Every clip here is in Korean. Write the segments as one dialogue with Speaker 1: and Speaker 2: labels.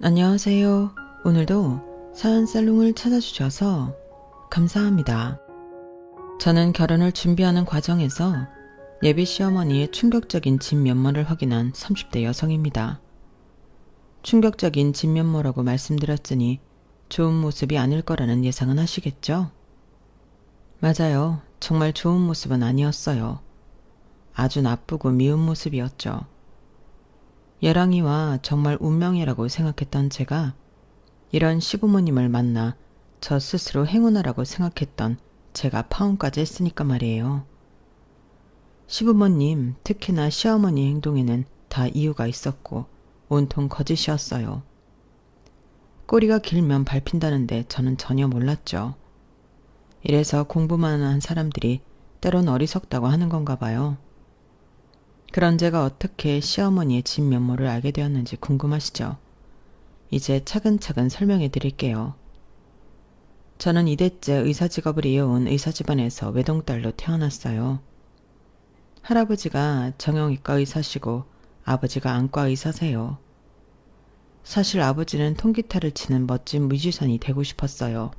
Speaker 1: 안녕하세요. 오늘도 사연살롱을 찾아주셔서 감사합니다. 저는 결혼을 준비하는 과정에서 예비 시어머니의 충격적인 진면모를 확인한 30대 여성입니다. 충격적인 진면모라고 말씀드렸으니 좋은 모습이 아닐 거라는 예상은 하시겠죠? 맞아요. 정말 좋은 모습은 아니었어요. 아주 나쁘고 미운 모습이었죠. 예랑이와 정말 운명이라고 생각했던 제가 이런 시부모님을 만나 저 스스로 행운아라고 생각했던 제가 파혼까지 했으니까 말이에요. 시부모님, 특히나 시어머니 행동에는 다 이유가 있었고 온통 거짓이었어요. 꼬리가 길면 밟힌다는데 저는 전혀 몰랐죠. 이래서 공부만 한 사람들이 때론 어리석다고 하는 건가 봐요. 그런 제가 어떻게 시어머니의 진면모를 알게 되었는지 궁금하시죠? 이제 차근차근 설명해 드릴게요. 저는 2대째 의사 직업을 이어온 의사 집안에서 외동딸로 태어났어요. 할아버지가 정형외과 의사시고 아버지가 안과 의사세요. 사실 아버지는 통기타를 치는 멋진 뮤지션이 되고 싶었어요.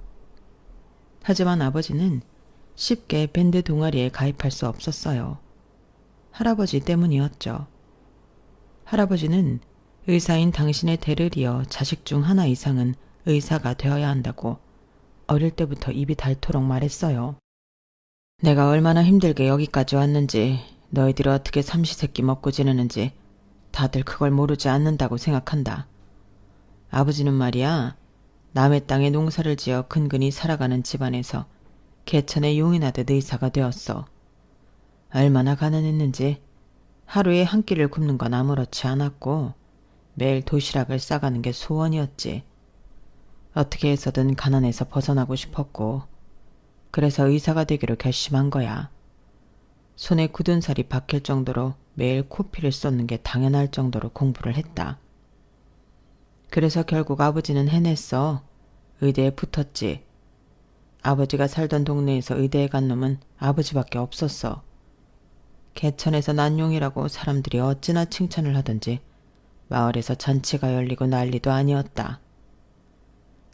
Speaker 1: 하지만 아버지는 쉽게 밴드 동아리에 가입할 수 없었어요. 할아버지 때문이었죠. 할아버지는 의사인 당신의 대를 이어 자식 중 하나 이상은 의사가 되어야 한다고 어릴 때부터 입이 닳도록 말했어요. 내가 얼마나 힘들게 여기까지 왔는지, 너희들이 어떻게 삼시세끼 먹고 지내는지 다들 그걸 모르지 않는다고 생각한다. 아버지는 말이야, 남의 땅에 농사를 지어 근근히 살아가는 집안에서 개천에 용이 나듯 의사가 되었어. 얼마나 가난했는지 하루에 한 끼를 굶는 건 아무렇지 않았고 매일 도시락을 싸가는 게 소원이었지. 어떻게 해서든 가난에서 벗어나고 싶었고 그래서 의사가 되기로 결심한 거야. 손에 굳은 살이 박힐 정도로 매일 코피를 쏟는 게 당연할 정도로 공부를 했다. 그래서 결국 아버지는 해냈어. 의대에 붙었지. 아버지가 살던 동네에서 의대에 간 놈은 아버지밖에 없었어. 개천에서 난 용이라고 사람들이 어찌나 칭찬을 하던지 마을에서 잔치가 열리고 난리도 아니었다.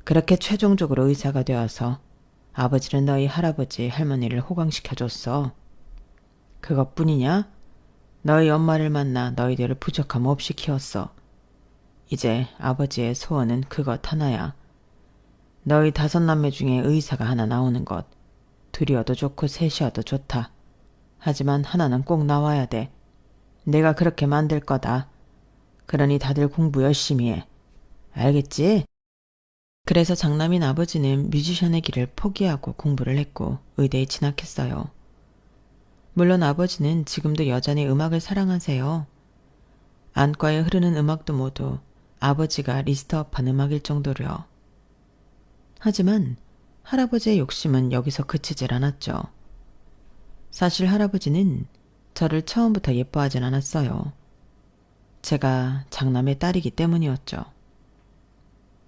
Speaker 1: 그렇게 최종적으로 의사가 되어서 아버지는 너희 할아버지 할머니를 호강시켜줬어. 그것뿐이냐? 너희 엄마를 만나 너희들을 부족함 없이 키웠어. 이제 아버지의 소원은 그것 하나야. 너희 5남매 중에 의사가 하나 나오는 것. 둘이어도 좋고 셋이어도 좋다. 하지만 하나는 꼭 나와야 돼. 내가 그렇게 만들 거다. 그러니 다들 공부 열심히 해. 알겠지? 그래서 장남인 아버지는 뮤지션의 길을 포기하고 공부를 했고 의대에 진학했어요. 물론 아버지는 지금도 여전히 음악을 사랑하세요. 안과에 흐르는 음악도 모두 아버지가 리스트업한 음악일 정도로요. 하지만 할아버지의 욕심은 여기서 그치질 않았죠. 사실 할아버지는 저를 처음부터 예뻐하진 않았어요. 제가 장남의 딸이기 때문이었죠.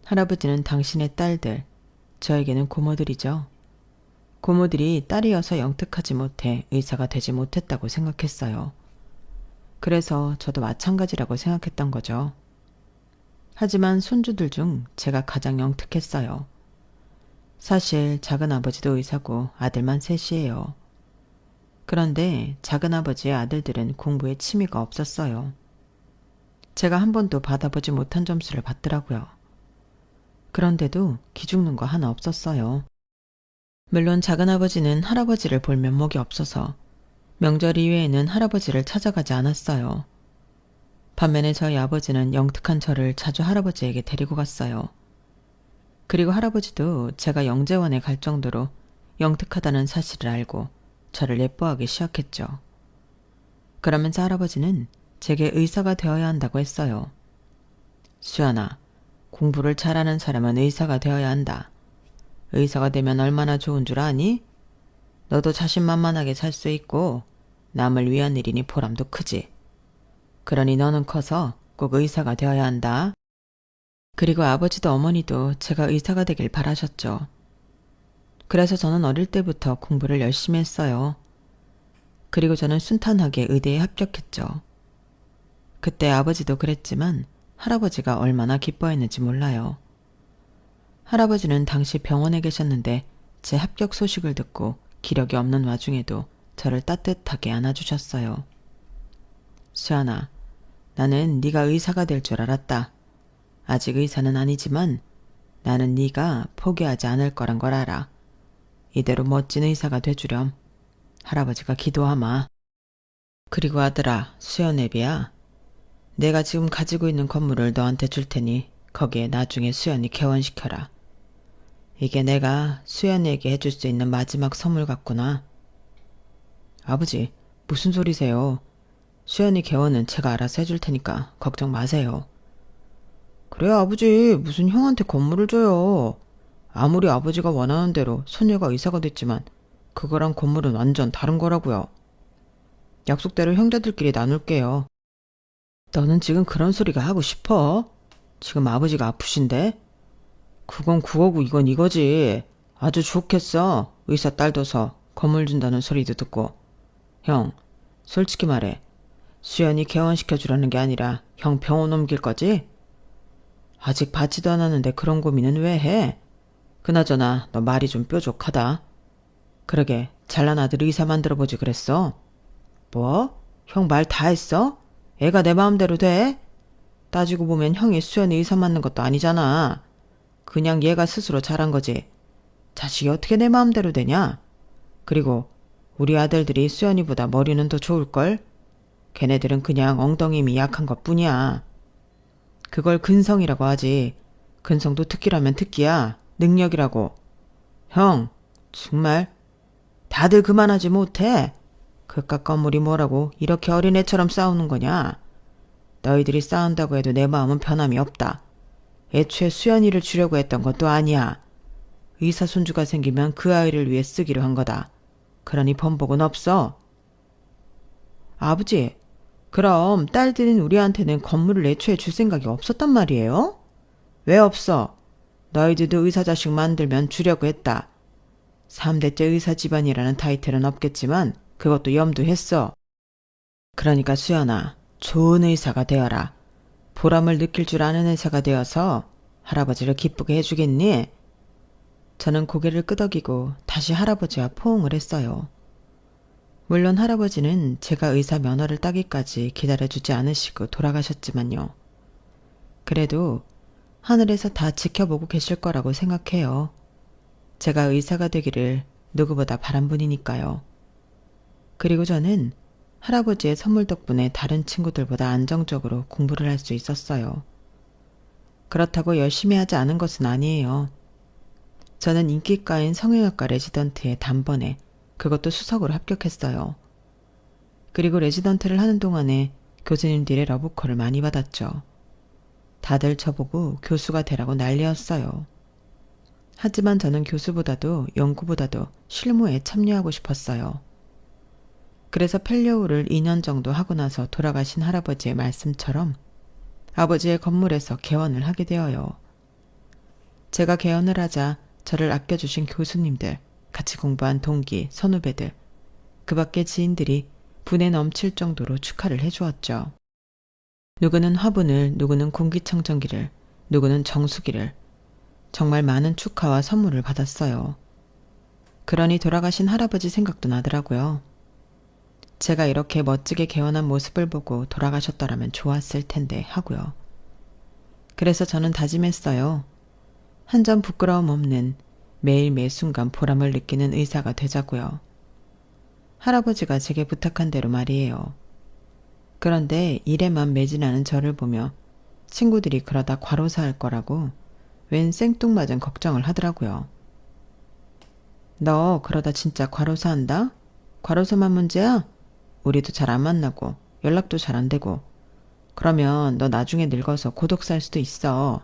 Speaker 1: 할아버지는 당신의 딸들, 저에게는 고모들이죠. 고모들이 딸이어서 영특하지 못해 의사가 되지 못했다고 생각했어요. 그래서 저도 마찬가지라고 생각했던 거죠. 하지만 손주들 중 제가 가장 영특했어요. 사실 작은아버지도 의사고 아들만 셋이에요. 그런데 작은아버지의 아들들은 공부에 취미가 없었어요. 제가 한 번도 받아보지 못한 점수를 받더라고요. 그런데도 기죽는 거 하나 없었어요. 물론 작은아버지는 할아버지를 볼 면목이 없어서 명절 이외에는 할아버지를 찾아가지 않았어요. 반면에 저희 아버지는 영특한 저를 자주 할아버지에게 데리고 갔어요. 그리고 할아버지도 제가 영재원에 갈 정도로 영특하다는 사실을 알고 저를 예뻐하기 시작했죠. 그러면서 할아버지는 제게 의사가 되어야 한다고 했어요. 수연아, 공부를 잘하는 사람은 의사가 되어야 한다. 의사가 되면 얼마나 좋은 줄 아니? 너도 자신만만하게 살 수 있고 남을 위한 일이니 보람도 크지. 그러니 너는 커서 꼭 의사가 되어야 한다. 그리고 아버지도 어머니도 제가 의사가 되길 바라셨죠. 그래서 저는 어릴 때부터 공부를 열심히 했어요. 그리고 저는 순탄하게 의대에 합격했죠. 그때 아버지도 그랬지만 할아버지가 얼마나 기뻐했는지 몰라요. 할아버지는 당시 병원에 계셨는데 제 합격 소식을 듣고 기력이 없는 와중에도 저를 따뜻하게 안아주셨어요. 수연아, 나는 네가 의사가 될 줄 알았다. 아직 의사는 아니지만 나는 네가 포기하지 않을 거란 걸 알아. 이대로 멋진 의사가 돼주렴. 할아버지가 기도하마. 그리고 아들아, 수연애비야. 내가 지금 가지고 있는 건물을 너한테 줄 테니 거기에 나중에 수연이 개원시켜라. 이게 내가 수연이에게 해줄 수 있는 마지막 선물 같구나. 아버지, 무슨 소리세요? 수연이 개원은 제가 알아서 해줄 테니까 걱정 마세요. 그래 아버지, 무슨 형한테 건물을 줘요. 아무리 아버지가 원하는 대로 소녀가 의사가 됐지만 그거랑 건물은 완전 다른 거라고요. 약속대로 형제들끼리 나눌게요. 너는 지금 그런 소리가 하고 싶어? 지금 아버지가 아프신데? 그건 그거고 이건 이거지. 아주 좋겠어. 의사 딸 둬서 건물 준다는 소리도 듣고. 형, 솔직히 말해. 수연이 개원시켜주라는 게 아니라 형 병원 옮길 거지? 아직 받지도 않았는데 그런 고민은 왜 해? 그나저나 너 말이 좀 뾰족하다. 그러게 잘난 아들 의사 만들어보지 그랬어. 뭐? 형 말 다 했어? 애가 내 마음대로 돼? 따지고 보면 형이 수연이 의사 맞는 것도 아니잖아. 그냥 얘가 스스로 잘한 거지. 자식이 어떻게 내 마음대로 되냐? 그리고 우리 아들들이 수연이보다 머리는 더 좋을걸? 걔네들은 그냥 엉덩이 힘이 약한 것뿐이야. 그걸 근성이라고 하지. 근성도 특기라면 특기야. 능력이라고. 형, 정말 다들 그만하지 못해. 그깟 건물이 뭐라고 이렇게 어린애처럼 싸우는 거냐? 너희들이 싸운다고 해도 내 마음은 변함이 없다. 애초에 수연이를 주려고 했던 것도 아니야. 의사 손주가 생기면 그 아이를 위해 쓰기로 한 거다. 그러니 번복은 없어. 아버지, 그럼 딸들인 우리한테는 건물을 애초에 줄 생각이 없었단 말이에요? 왜 없어? 너희들도 의사 자식 만들면 주려고 했다. 3대째 의사 집안이라는 타이틀은 없겠지만 그것도 염두했어. 그러니까 수연아, 좋은 의사가 되어라. 보람을 느낄 줄 아는 의사가 되어서 할아버지를 기쁘게 해주겠니? 저는 고개를 끄덕이고 다시 할아버지와 포옹을 했어요. 물론 할아버지는 제가 의사 면허를 따기까지 기다려주지 않으시고 돌아가셨지만요. 그래도 하늘에서 다 지켜보고 계실 거라고 생각해요. 제가 의사가 되기를 누구보다 바란 분이니까요. 그리고 저는 할아버지의 선물 덕분에 다른 친구들보다 안정적으로 공부를 할 수 있었어요. 그렇다고 열심히 하지 않은 것은 아니에요. 저는 인기과인 성형외과 레지던트에 단번에, 그것도 수석으로 합격했어요. 그리고 레지던트를 하는 동안에 교수님들의 러브콜을 많이 받았죠. 다들 저보고 교수가 되라고 난리였어요. 하지만 저는 교수보다도 연구보다도 실무에 참여하고 싶었어요. 그래서 펠리오를 2년 정도 하고 나서 돌아가신 할아버지의 말씀처럼 아버지의 건물에서 개원을 하게 되어요. 제가 개원을 하자 저를 아껴주신 교수님들, 같이 공부한 동기, 선후배들, 그 밖의 지인들이 분에 넘칠 정도로 축하를 해주었죠. 누구는 화분을, 누구는 공기청정기를, 누구는 정수기를, 정말 많은 축하와 선물을 받았어요. 그러니 돌아가신 할아버지 생각도 나더라고요. 제가 이렇게 멋지게 개원한 모습을 보고 돌아가셨더라면 좋았을 텐데 하고요. 그래서 저는 다짐했어요. 한 점 부끄러움 없는 매일 매 순간 보람을 느끼는 의사가 되자고요. 할아버지가 제게 부탁한 대로 말이에요. 그런데 일에만 매진하는 저를 보며 친구들이 그러다 과로사할 거라고 웬 생뚱맞은 걱정을 하더라고요. 너 그러다 진짜 과로사한다? 과로사만 문제야? 우리도 잘 안 만나고 연락도 잘 안 되고 그러면 너 나중에 늙어서 고독 살 수도 있어.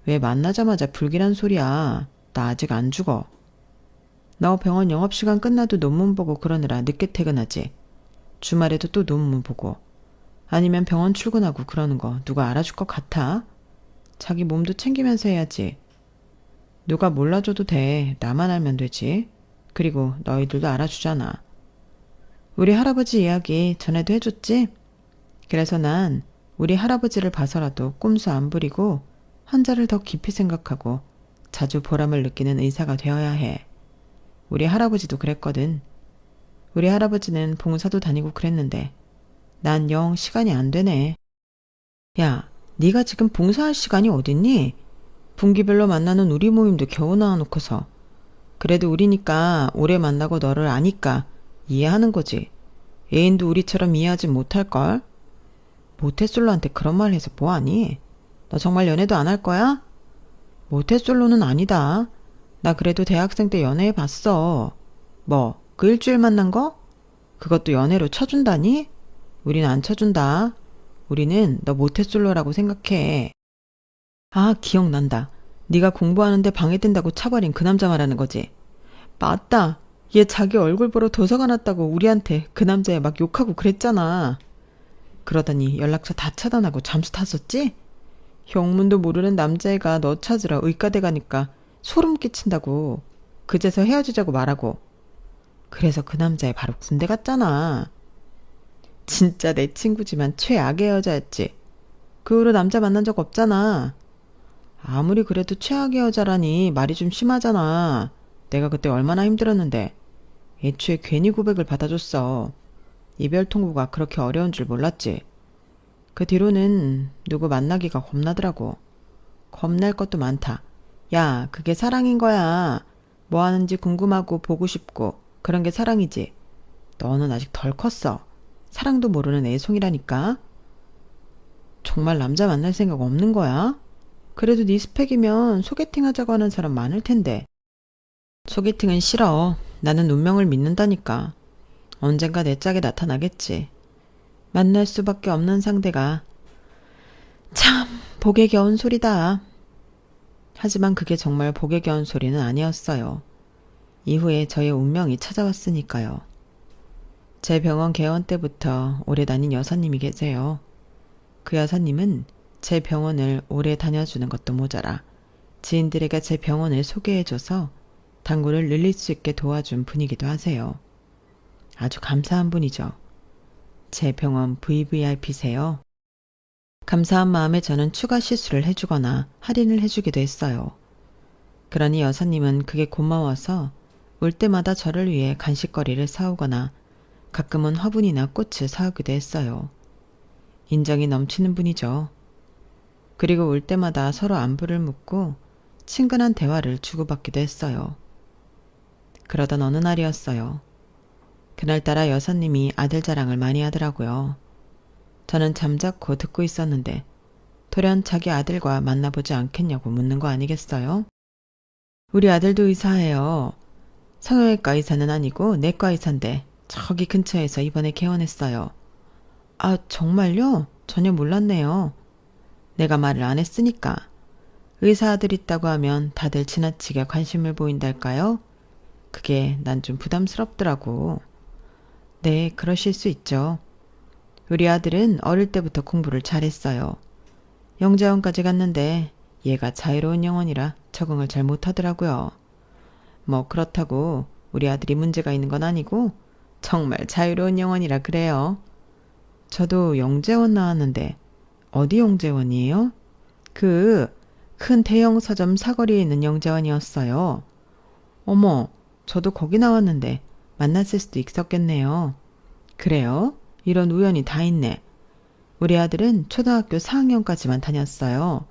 Speaker 1: 왜 만나자마자 불길한 소리야. 나 아직 안 죽어. 너 병원 영업시간 끝나도 논문 보고 그러느라 늦게 퇴근하지. 주말에도 또 논문 보고. 아니면 병원 출근하고 그러는 거 누가 알아줄 것 같아? 자기 몸도 챙기면서 해야지. 누가 몰라줘도 돼. 나만 알면 되지. 그리고 너희들도 알아주잖아. 우리 할아버지 이야기 전에도 해줬지? 그래서 난 우리 할아버지를 봐서라도 꼼수 안 부리고 환자를 더 깊이 생각하고 자주 보람을 느끼는 의사가 되어야 해. 우리 할아버지도 그랬거든. 우리 할아버지는 봉사도 다니고 그랬는데 난 영 시간이 안 되네. 야, 네가 지금 봉사할 시간이 어딨니? 분기별로 만나는 우리 모임도 겨우 나와놓고서. 그래도 우리니까 오래 만나고 너를 아니까 이해하는 거지. 애인도 우리처럼 이해하지 못할걸? 모태솔로한테 그런 말 해서 뭐하니? 너 정말 연애도 안 할 거야? 모태솔로는 아니다. 나 그래도 대학생 때 연애해봤어. 뭐, 그 일주일 만난 거? 그것도 연애로 쳐준다니? 우린 안 쳐준다. 우리는 너 모태솔로라고 생각해. 아, 기억난다. 네가 공부하는데 방해된다고 차버린 그 남자 말하는 거지. 맞다. 얘 자기 얼굴 보러 도서관 왔다고 우리한테 그 남자애 막 욕하고 그랬잖아. 그러더니 연락처 다 차단하고 잠수 탔었지? 형문도 모르는 남자애가 너 찾으러 의과대 가니까 소름 끼친다고. 그제서 헤어지자고 말하고. 그래서 그 남자애 바로 군대 갔잖아. 진짜 내 친구지만 최악의 여자였지. 그 후로 남자 만난 적 없잖아. 아무리 그래도 최악의 여자라니 말이 좀 심하잖아. 내가 그때 얼마나 힘들었는데. 애초에 괜히 고백을 받아줬어. 이별 통보가 그렇게 어려운 줄 몰랐지. 그 뒤로는 누구 만나기가 겁나더라고. 겁날 것도 많다. 야, 그게 사랑인 거야. 뭐 하는지 궁금하고 보고 싶고 그런 게 사랑이지. 너는 아직 덜 컸어. 사랑도 모르는 애송이라니까. 정말 남자 만날 생각 없는 거야? 그래도 네 스펙이면 소개팅 하자고 하는 사람 많을 텐데. 소개팅은 싫어. 나는 운명을 믿는다니까. 언젠가 내 짝에 나타나겠지. 만날 수밖에 없는 상대가. 참 복에 겨운 소리다. 하지만 그게 정말 복에 겨운 소리는 아니었어요. 이후에 저의 운명이 찾아왔으니까요. 제 병원 개원 때부터 오래 다닌 여사님이 계세요. 그 여사님은 제 병원을 오래 다녀주는 것도 모자라 지인들에게 제 병원을 소개해줘서 단골을 늘릴 수 있게 도와준 분이기도 하세요. 아주 감사한 분이죠. 제 병원 VVIP세요. 감사한 마음에 저는 추가 시술을 해주거나 할인을 해주기도 했어요. 그러니 여사님은 그게 고마워서 올 때마다 저를 위해 간식거리를 사오거나 가끔은 화분이나 꽃을 사오기도 했어요. 인정이 넘치는 분이죠. 그리고 올 때마다 서로 안부를 묻고 친근한 대화를 주고받기도 했어요. 그러던 어느 날이었어요. 그날따라 여사님이 아들 자랑을 많이 하더라고요. 저는 잠자코 듣고 있었는데 돌연 자기 아들과 만나보지 않겠냐고 묻는 거 아니겠어요? 우리 아들도 의사예요. 성형외과 의사는 아니고 내과 의사인데 저기 근처에서 이번에 개원했어요. 아, 정말요? 전혀 몰랐네요. 내가 말을 안 했으니까. 의사 아들 있다고 하면 다들 지나치게 관심을 보인달까요? 그게 난 좀 부담스럽더라고. 네, 그러실 수 있죠. 우리 아들은 어릴 때부터 공부를 잘했어요. 영재원까지 갔는데 얘가 자유로운 영혼이라 적응을 잘 못하더라고요. 뭐 그렇다고 우리 아들이 문제가 있는 건 아니고 정말 자유로운 영혼이라 그래요. 저도 영재원 나왔는데 어디 영재원이에요? 그 큰 대형 서점 사거리에 있는 영재원이었어요. 어머, 저도 거기 나왔는데 만났을 수도 있었겠네요. 그래요? 이런 우연이 다 있네. 우리 아들은 초등학교 4학년까지만 다녔어요.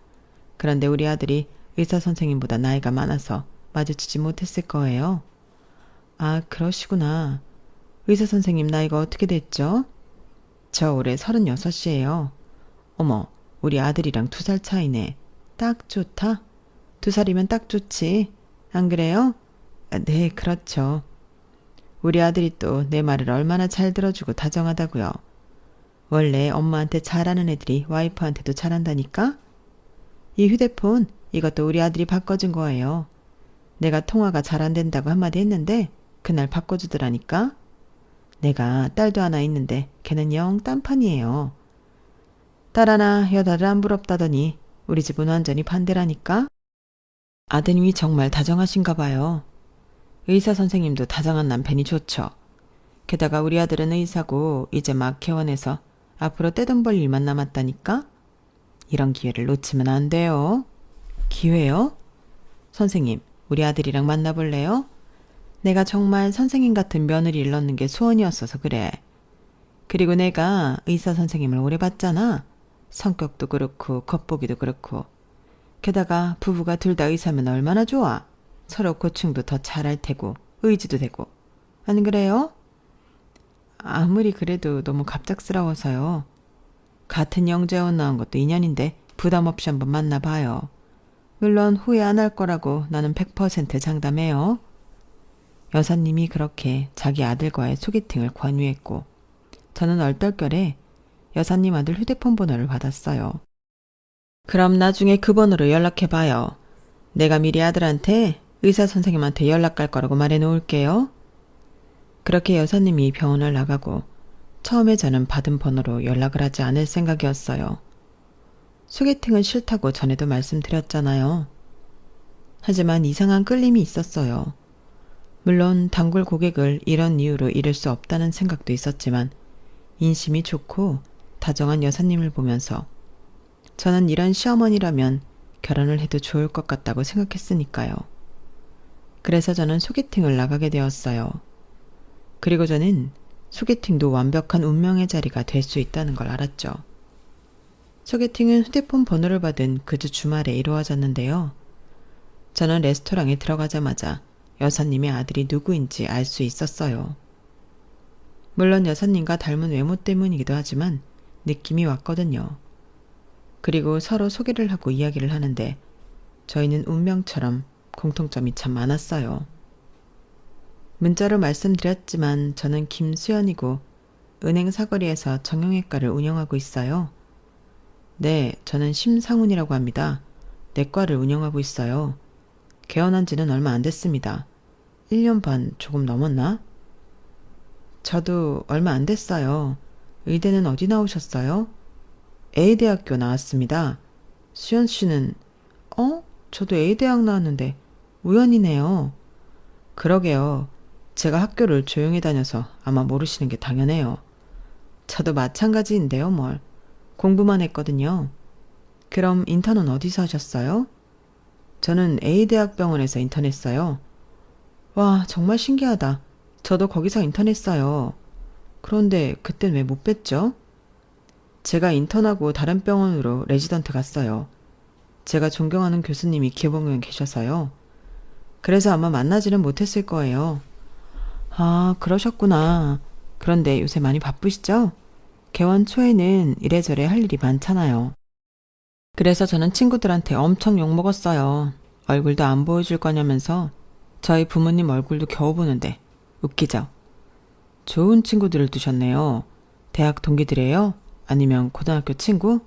Speaker 1: 그런데 우리 아들이 의사 선생님보다 나이가 많아서 마주치지 못했을 거예요. 아, 그러시구나. 의사 선생님 나이가 어떻게 됐죠? 저 올해 36이에요. 어머, 우리 아들이랑 2살 차이네. 딱 좋다. 2살이면 딱 좋지. 안 그래요? 아, 네, 그렇죠. 우리 아들이 또 내 말을 얼마나 잘 들어주고 다정하다고요. 원래 엄마한테 잘하는 애들이 와이프한테도 잘한다니까? 이 휴대폰, 이것도 우리 아들이 바꿔준 거예요. 내가 통화가 잘 안 된다고 한마디 했는데 그날 바꿔주더라니까? 내가 딸도 하나 있는데 걔는 영 딴판이에요. 딸 하나 여자를 안 부럽다더니 우리 집은 완전히 반대라니까? 아드님이 정말 다정하신가 봐요. 의사 선생님도 다정한 남편이 좋죠. 게다가 우리 아들은 의사고 이제 막 개원해서 앞으로 떼돈 벌 일만 남았다니까? 이런 기회를 놓치면 안 돼요. 기회요? 선생님, 우리 아들이랑 만나볼래요? 내가 정말 선생님 같은 며느리를 넣는 게 소원이었어서 그래. 그리고 내가 의사 선생님을 오래 봤잖아. 성격도 그렇고 겉보기도 그렇고. 게다가 부부가 둘 다 의사면 얼마나 좋아. 서로 고충도 더 잘할 테고 의지도 되고. 안 그래요? 아무리 그래도 너무 갑작스러워서요. 같은 영재원 나온 것도 인연인데 부담 없이 한번 만나봐요. 물론 후회 안 할 거라고 나는 100% 장담해요. 여사님이 그렇게 자기 아들과의 소개팅을 권유했고 저는 얼떨결에 여사님 아들 휴대폰 번호를 받았어요. 그럼 나중에 그 번호로 연락해봐요. 내가 미리 아들한테 의사 선생님한테 연락 갈 거라고 말해 놓을게요. 그렇게 여사님이 병원을 나가고 처음에 저는 받은 번호로 연락을 하지 않을 생각이었어요. 소개팅은 싫다고 전에도 말씀드렸잖아요. 하지만 이상한 끌림이 있었어요. 물론 단골 고객을 이런 이유로 잃을 수 없다는 생각도 있었지만 인심이 좋고 다정한 여사님을 보면서 저는 이런 시어머니라면 결혼을 해도 좋을 것 같다고 생각했으니까요. 그래서 저는 소개팅을 나가게 되었어요. 그리고 저는 소개팅도 완벽한 운명의 자리가 될 수 있다는 걸 알았죠. 소개팅은 휴대폰 번호를 받은 그 주 주말에 이루어졌는데요. 저는 레스토랑에 들어가자마자 여사님의 아들이 누구인지 알 수 있었어요. 물론 여사님과 닮은 외모 때문이기도 하지만 느낌이 왔거든요. 그리고 서로 소개를 하고 이야기를 하는데 저희는 운명처럼 공통점이 참 많았어요. 문자로 말씀드렸지만 저는 김수연이고 은행 사거리에서 정형외과를 운영하고 있어요. 네, 저는 심상훈이라고 합니다. 내과를 운영하고 있어요. 개원한 지는 얼마 안 됐습니다. 1년 반 조금 넘었나? 저도 얼마 안 됐어요. 의대는 어디 나오셨어요? A대학교 나왔습니다. 수연 씨는 저도 A대학 나왔는데 우연이네요. 그러게요. 제가 학교를 조용히 다녀서 아마 모르시는 게 당연해요. 저도 마찬가지인데요, 뭘. 공부만 했거든요. 그럼 인턴은 어디서 하셨어요? 저는 A대학병원에서 인턴했어요. 와, 정말 신기하다. 저도 거기서 인턴했어요. 그런데 그땐 왜 못 뵀죠? 제가 인턴하고 다른 병원으로 레지던트 갔어요. 제가 존경하는 교수님이 기업원에 계셔서요. 그래서 아마 만나지는 못했을 거예요. 아, 그러셨구나. 그런데 요새 많이 바쁘시죠? 개원 초에는 이래저래 할 일이 많잖아요. 그래서 저는 친구들한테 엄청 욕먹었어요. 얼굴도 안 보여줄 거냐면서 저희 부모님 얼굴도 겨우 보는데 웃기죠? 좋은 친구들을 두셨네요. 대학 동기들이에요? 아니면 고등학교 친구?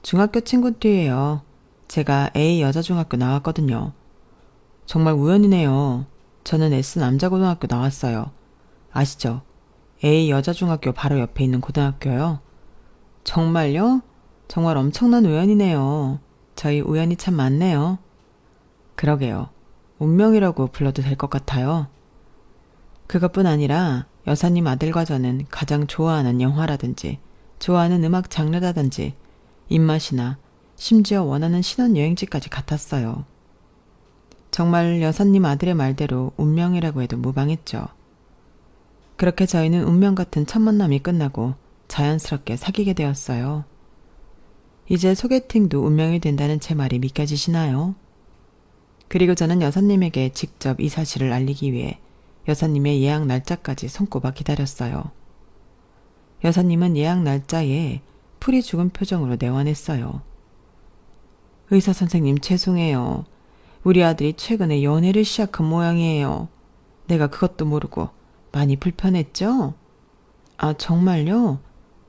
Speaker 1: 중학교 친구들이에요. 제가 A 여자중학교 나왔거든요. 정말 우연이네요. 저는 S 남자고등학교 나왔어요. 아시죠? A 여자중학교 바로 옆에 있는 고등학교요. 정말요? 정말 엄청난 우연이네요. 저희 우연이 참 많네요. 그러게요. 운명이라고 불러도 될 것 같아요. 그것뿐 아니라 여사님 아들과 저는 가장 좋아하는 영화라든지 좋아하는 음악 장르라든지 입맛이나 심지어 원하는 신혼여행지까지 같았어요. 정말 여사님 아들의 말대로 운명이라고 해도 무방했죠. 그렇게 저희는 운명 같은 첫 만남이 끝나고 자연스럽게 사귀게 되었어요. 이제 소개팅도 운명이 된다는 제 말이 믿겨지시나요? 그리고 저는 여사님에게 직접 이 사실을 알리기 위해 여사님의 예약 날짜까지 손꼽아 기다렸어요. 여사님은 예약 날짜에 풀이 죽은 표정으로 내원했어요. 의사 선생님 죄송해요. 우리 아들이 최근에 연애를 시작한 모양이에요. 내가 그것도 모르고 많이 불편했죠? 아, 정말요?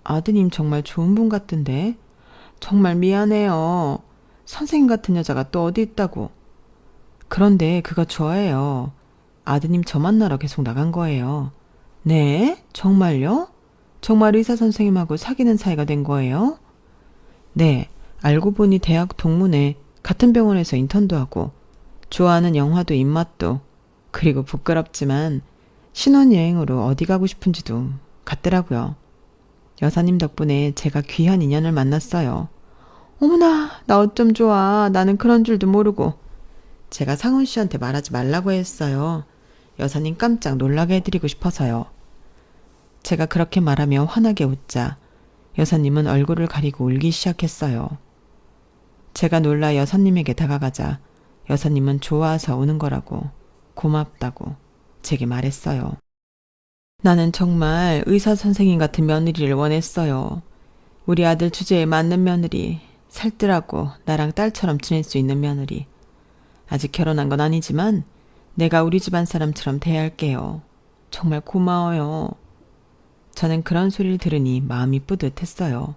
Speaker 1: 아드님 정말 좋은 분 같던데. 정말 미안해요. 선생님 같은 여자가 또 어디 있다고. 그런데 그거 좋아해요. 아드님 저 만나러 계속 나간 거예요. 네? 정말요? 정말 의사 선생님하고 사귀는 사이가 된 거예요? 네, 알고 보니 대학 동문회 같은 병원에서 인턴도 하고 좋아하는 영화도 입맛도 그리고 부끄럽지만 신혼여행으로 어디 가고 싶은지도 같더라고요. 여사님 덕분에 제가 귀한 인연을 만났어요. 어머나, 나 어쩜 좋아. 나는 그런 줄도 모르고. 제가 상훈 씨한테 말하지 말라고 했어요. 여사님 깜짝 놀라게 해드리고 싶어서요. 제가 그렇게 말하며 환하게 웃자 여사님은 얼굴을 가리고 울기 시작했어요. 제가 놀라 여사님에게 다가가자 여사님은 좋아서 우는 거라고 고맙다고 제게 말했어요. 나는 정말 의사 선생님 같은 며느리를 원했어요. 우리 아들 주제에 맞는 며느리, 살뜰하고 나랑 딸처럼 지낼 수 있는 며느리. 아직 결혼한 건 아니지만 내가 우리 집안 사람처럼 대할게요. 정말 고마워요. 저는 그런 소리를 들으니 마음이 뿌듯했어요.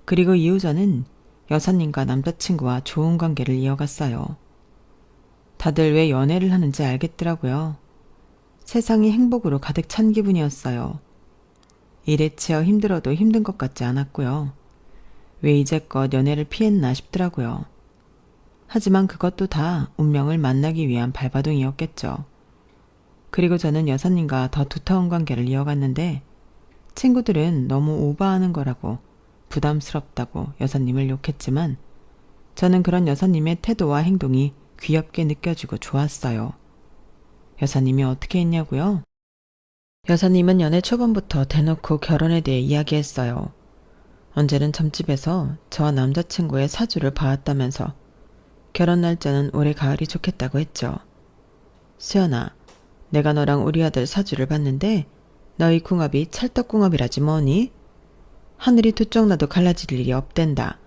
Speaker 1: 그리고 이후 저는 여사님과 남자친구와 좋은 관계를 이어갔어요. 다들 왜 연애를 하는지 알겠더라고요. 세상이 행복으로 가득 찬 기분이었어요. 일에 치여 힘들어도 힘든 것 같지 않았고요. 왜 이제껏 연애를 피했나 싶더라고요. 하지만 그것도 다 운명을 만나기 위한 발바둥이었겠죠. 그리고 저는 여사님과 더 두터운 관계를 이어갔는데 친구들은 너무 오버하는 거라고 부담스럽다고 여사님을 욕했지만 저는 그런 여사님의 태도와 행동이 귀엽게 느껴지고 좋았어요. 여사님이 어떻게 했냐고요? 여사님은 연애 초반부터 대놓고 결혼에 대해 이야기했어요. 언제는 점집에서 저와 남자친구의 사주를 봐왔다면서 결혼 날짜는 올해 가을이 좋겠다고 했죠. 수연아, 내가 너랑 우리 아들 사주를 봤는데 너희 궁합이 찰떡궁합이라지 뭐니? 하늘이 두 쪽 나도 갈라질 일이 없댄다.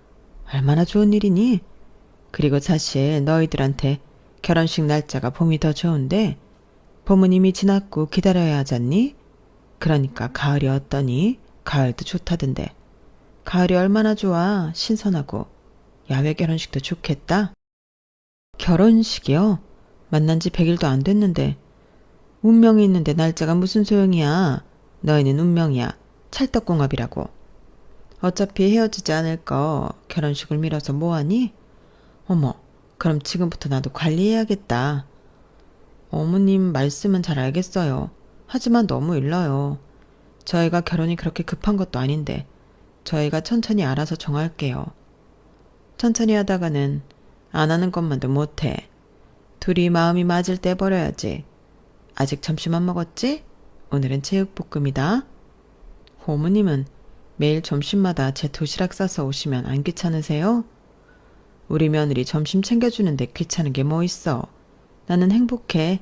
Speaker 1: 얼마나 좋은 일이니? 그리고 사실 너희들한테 결혼식 날짜가 봄이 더 좋은데 봄은 이미 지났고 기다려야 하지 않니? 그러니까 가을이 어떠니? 가을도 좋다던데. 가을이 얼마나 좋아. 신선하고. 야외 결혼식도 좋겠다. 결혼식이요? 만난 지 100일도 안 됐는데. 운명이 있는데 날짜가 무슨 소용이야. 너희는 운명이야. 찰떡궁합이라고. 어차피 헤어지지 않을 거 결혼식을 미뤄서 뭐하니? 어머, 그럼 지금부터 나도 관리해야겠다. 어머님 말씀은 잘 알겠어요. 하지만 너무 일러요. 저희가 결혼이 그렇게 급한 것도 아닌데 저희가 천천히 알아서 정할게요. 천천히 하다가는 안 하는 것만도 못해. 둘이 마음이 맞을 때 버려야지. 아직 점심 안 먹었지? 오늘은 제육볶음이다. 어머님은 매일 점심마다 제 도시락 싸서 오시면 안 귀찮으세요? 우리 며느리 점심 챙겨주는데 귀찮은 게 뭐 있어. 나는 행복해.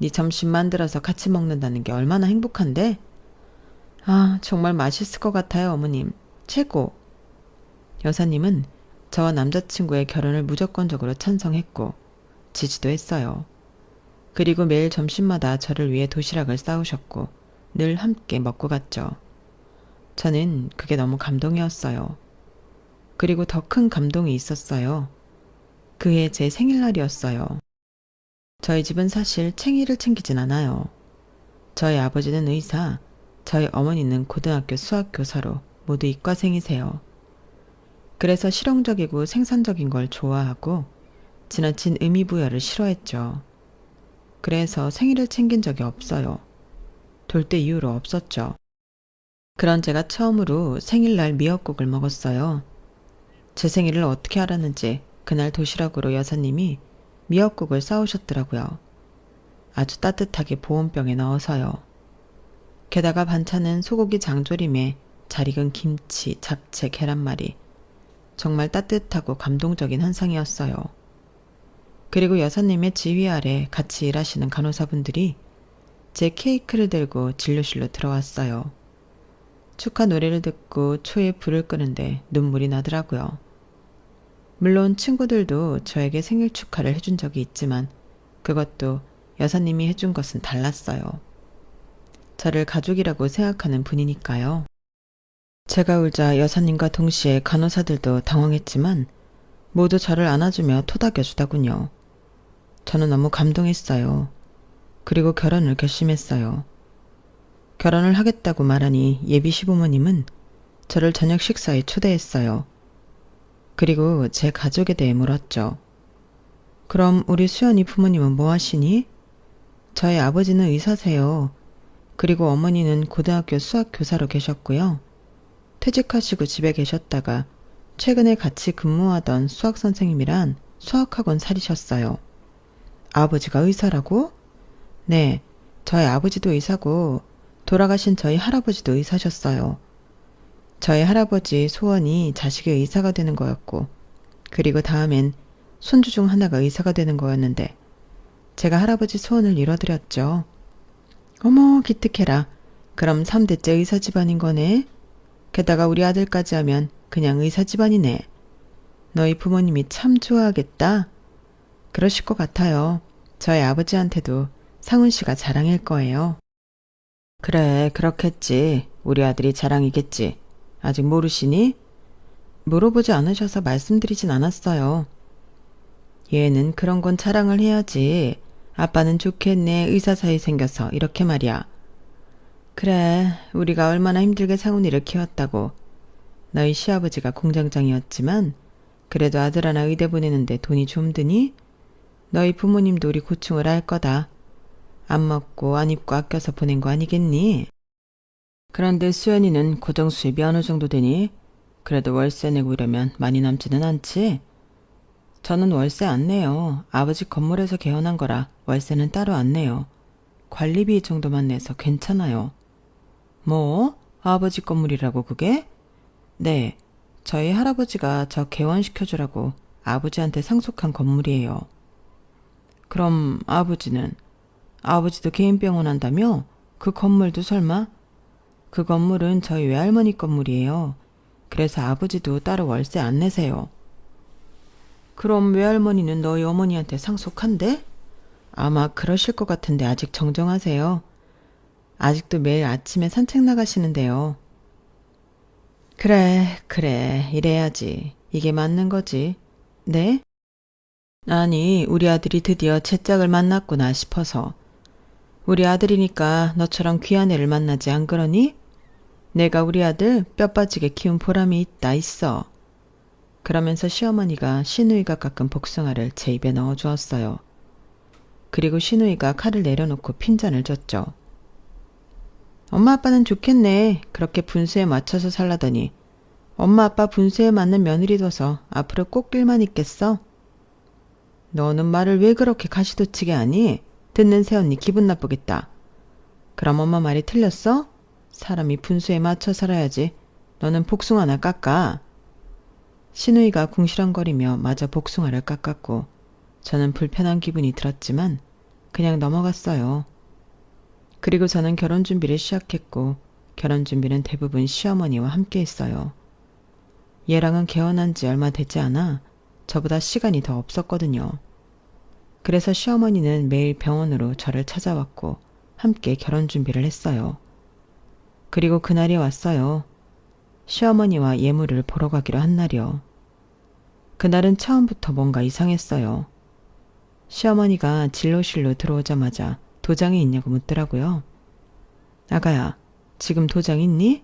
Speaker 1: 네 점심 만들어서 같이 먹는다는 게 얼마나 행복한데? 아, 정말 맛있을 것 같아요, 어머님. 최고. 여사님은 저와 남자친구의 결혼을 무조건적으로 찬성했고 지지도 했어요. 그리고 매일 점심마다 저를 위해 도시락을 싸우셨고 늘 함께 먹고 갔죠. 저는 그게 너무 감동이었어요. 그리고 더 큰 감동이 있었어요. 그해 제 생일날이었어요. 저희 집은 사실 챙이를 챙기진 않아요. 저희 아버지는 의사, 저희 어머니는 고등학교 수학교사로 모두 이과생이세요. 그래서 실용적이고 생산적인 걸 좋아하고 지나친 의미부여를 싫어했죠. 그래서 생일을 챙긴 적이 없어요. 돌 때 이후로 없었죠. 그런 제가 처음으로 생일날 미역국을 먹었어요. 제 생일을 어떻게 알았는지 그날 도시락으로 여사님이 미역국을 싸오셨더라고요. 아주 따뜻하게 보온병에 넣어서요. 게다가 반찬은 소고기 장조림에 잘 익은 김치, 잡채, 계란말이. 정말 따뜻하고 감동적인 한상이었어요. 그리고 여사님의 지휘 아래 같이 일하시는 간호사분들이 제 케이크를 들고 진료실로 들어왔어요. 축하 노래를 듣고 초에 불을 끄는데 눈물이 나더라고요. 물론 친구들도 저에게 생일 축하를 해준 적이 있지만 그것도 여사님이 해준 것은 달랐어요. 저를 가족이라고 생각하는 분이니까요. 제가 울자 여사님과 동시에 간호사들도 당황했지만 모두 저를 안아주며 토닥여주더군요. 저는 너무 감동했어요. 그리고 결혼을 결심했어요. 결혼을 하겠다고 말하니 예비 시부모님은 저를 저녁 식사에 초대했어요. 그리고 제 가족에 대해 물었죠. 그럼 우리 수연이 부모님은 뭐 하시니? 저희 아버지는 의사세요. 그리고 어머니는 고등학교 수학교사로 계셨고요. 퇴직하시고 집에 계셨다가 최근에 같이 근무하던 수학선생님이란 수학학원 차리셨어요. 아버지가 의사라고? 네, 저희 아버지도 의사고 돌아가신 저희 할아버지도 의사셨어요. 저희 할아버지 소원이 자식이 의사가 되는 거였고, 그리고 다음엔 손주 중 하나가 의사가 되는 거였는데 제가 할아버지 소원을 이뤄드렸죠. 어머, 기특해라. 그럼 3대째 의사 집안인 거네. 게다가 우리 아들까지 하면 그냥 의사 집안이네. 너희 부모님이 참 좋아하겠다. 그러실 것 같아요. 저희 아버지한테도 상훈 씨가 자랑일 거예요. 그래, 그렇겠지. 우리 아들이 자랑이겠지. 아직 모르시니? 물어보지 않으셔서 말씀드리진 않았어요. 얘는 그런 건 자랑을 해야지. 아빠는 좋겠네, 의사 사이 생겨서. 이렇게 말이야. 그래, 우리가 얼마나 힘들게 상훈이를 키웠다고. 너희 시아버지가 공장장이었지만 그래도 아들 하나 의대 보내는데 돈이 좀 드니? 너희 부모님도 우리 고충을 알 거다. 안 먹고 안 입고 아껴서 보낸 거 아니겠니? 그런데 수연이는 고정 수입이 어느 정도 되니? 그래도 월세 내고 이러면 많이 남지는 않지? 저는 월세 안 내요. 아버지 건물에서 개헌한 거라 월세는 따로 안 내요. 관리비 정도만 내서 괜찮아요. 뭐? 아버지 건물이라고 그게? 네, 저희 할아버지가 저 개원시켜주라고 아버지한테 상속한 건물이에요. 그럼 아버지는? 아버지도 개인 병원 한다며? 그 건물도 설마? 그 건물은 저희 외할머니 건물이에요. 그래서 아버지도 따로 월세 안 내세요. 그럼 외할머니는 너희 어머니한테 상속한대? 아마 그러실 것 같은데 아직 정정하세요. 아직도 매일 아침에 산책 나가시는데요. 그래, 이래야지. 이게 맞는 거지. 네? 아니, 우리 아들이 드디어 제 짝을 만났구나 싶어서. 우리 아들이니까 너처럼 귀한 애를 만나지 안 그러니? 내가 우리 아들 뼈 빠지게 키운 보람이 있어. 그러면서 시어머니가 시누이가 깎은 복숭아를 제 입에 넣어주었어요. 그리고 시누이가 칼을 내려놓고 핀잔을 줬죠. 엄마 아빠는 좋겠네. 그렇게 분수에 맞춰서 살라더니 엄마 아빠 분수에 맞는 며느리 둬서 앞으로 꽃길만 있겠어? 너는 말을 왜 그렇게 가시돋치게 하니? 듣는 새언니 기분 나쁘겠다. 그럼 엄마 말이 틀렸어? 사람이 분수에 맞춰 살아야지. 너는 복숭아나 깎아. 시누이가 궁시렁거리며 마저 복숭아를 깎았고 저는 불편한 기분이 들었지만 그냥 넘어갔어요. 그리고 저는 결혼 준비를 시작했고 결혼 준비는 대부분 시어머니와 함께 했어요. 얘랑은 개헌한 지 얼마 되지 않아 저보다 시간이 더 없었거든요. 그래서 시어머니는 매일 병원으로 저를 찾아왔고 함께 결혼 준비를 했어요. 그리고 그날이 왔어요. 시어머니와 예물을 보러 가기로 한 날이요. 그날은 처음부터 뭔가 이상했어요. 시어머니가 진료실로 들어오자마자 도장이 있냐고 묻더라고요. 아가야, 지금 도장 있니?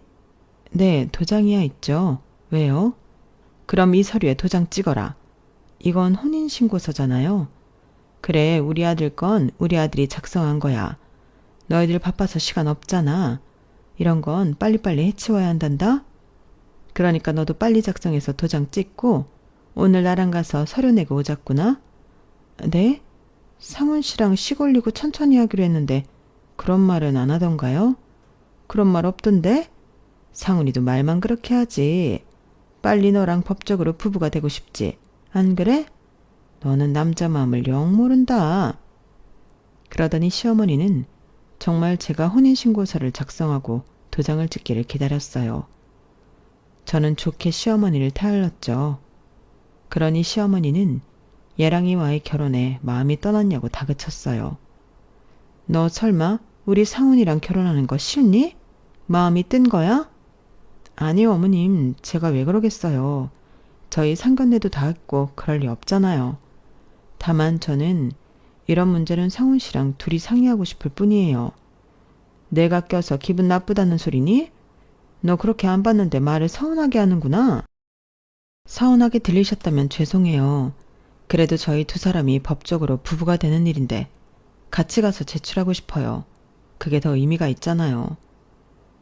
Speaker 1: 네, 도장이야 있죠. 왜요? 그럼 이 서류에 도장 찍어라. 이건 혼인신고서잖아요. 그래, 우리 아들 건 우리 아들이 작성한 거야. 너희들 바빠서 시간 없잖아. 이런 건 빨리빨리 해치워야 한단다. 그러니까 너도 빨리 작성해서 도장 찍고 오늘 나랑 가서 서류 내고 오자꾸나. 네? 상훈 씨랑 식 올리고 천천히 하기로 했는데 그런 말은 안 하던가요? 그런 말 없던데? 상훈이도 말만 그렇게 하지. 빨리 너랑 법적으로 부부가 되고 싶지. 안 그래? 너는 남자 마음을 영 모른다. 그러더니 시어머니는 정말 제가 혼인신고서를 작성하고 도장을 찍기를 기다렸어요. 저는 좋게 시어머니를 타일렀죠. 그러니 시어머니는 예랑이와의 결혼에 마음이 떠났냐고 다그쳤어요. 너 설마 우리 상훈이랑 결혼하는 거 싫니? 마음이 뜬 거야? 아니요, 어머님. 제가 왜 그러겠어요. 저희 상견례도 다 했고 그럴 리 없잖아요. 다만 저는 이런 문제는 상훈 씨랑 둘이 상의하고 싶을 뿐이에요. 내가 껴서 기분 나쁘다는 소리니? 너 그렇게 안 봤는데 말을 서운하게 하는구나. 서운하게 들리셨다면 죄송해요. 그래도 저희 두 사람이 법적으로 부부가 되는 일인데 같이 가서 제출하고 싶어요. 그게 더 의미가 있잖아요.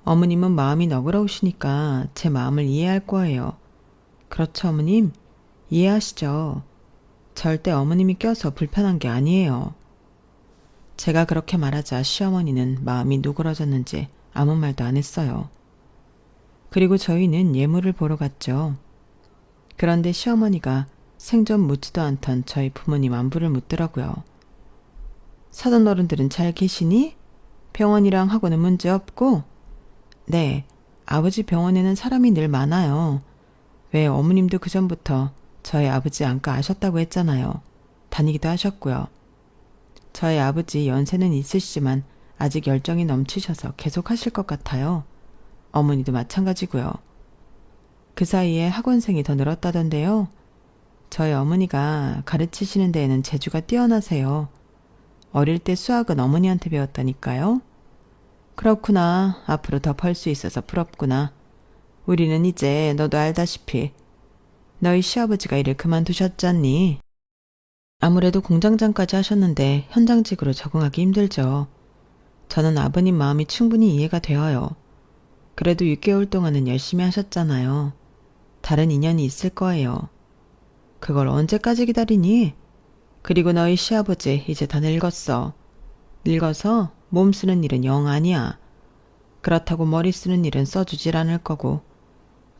Speaker 1: 어머님은 마음이 너그러우시니까 제 마음을 이해할 거예요. 그렇죠, 어머님? 이해하시죠? 절대 어머님이 껴서 불편한 게 아니에요. 제가 그렇게 말하자 시어머니는 마음이 누그러졌는지 아무 말도 안 했어요. 그리고 저희는 예물을 보러 갔죠. 그런데 시어머니가 생전 묻지도 않던 저희 부모님 안부를 묻더라고요. 사돈 어른들은 잘 계시니? 병원이랑 학원은 문제 없고? 네, 아버지 병원에는 사람이 늘 많아요. 왜 어머님도 그전부터 저희 아버지 안과 아셨다고 했잖아요. 다니기도 하셨고요. 저희 아버지 연세는 있으시지만 아직 열정이 넘치셔서 계속 하실 것 같아요. 어머니도 마찬가지고요. 그 사이에 학원생이 더 늘었다던데요. 저희 어머니가 가르치시는 데에는 재주가 뛰어나세요. 어릴 때 수학은 어머니한테 배웠다니까요. 그렇구나. 앞으로 더 벌 수 있어서 부럽구나. 우리는 이제 너도 알다시피 너희 시아버지가 일을 그만두셨잖니. 아무래도 공장장까지 하셨는데 현장직으로 적응하기 힘들죠. 저는 아버님 마음이 충분히 이해가 되어요. 그래도 6개월 동안은 열심히 하셨잖아요. 다른 인연이 있을 거예요. 그걸 언제까지 기다리니? 그리고 너희 시아버지 이제 다 늙었어. 늙어서 몸 쓰는 일은 영 아니야. 그렇다고 머리 쓰는 일은 써주질 않을 거고.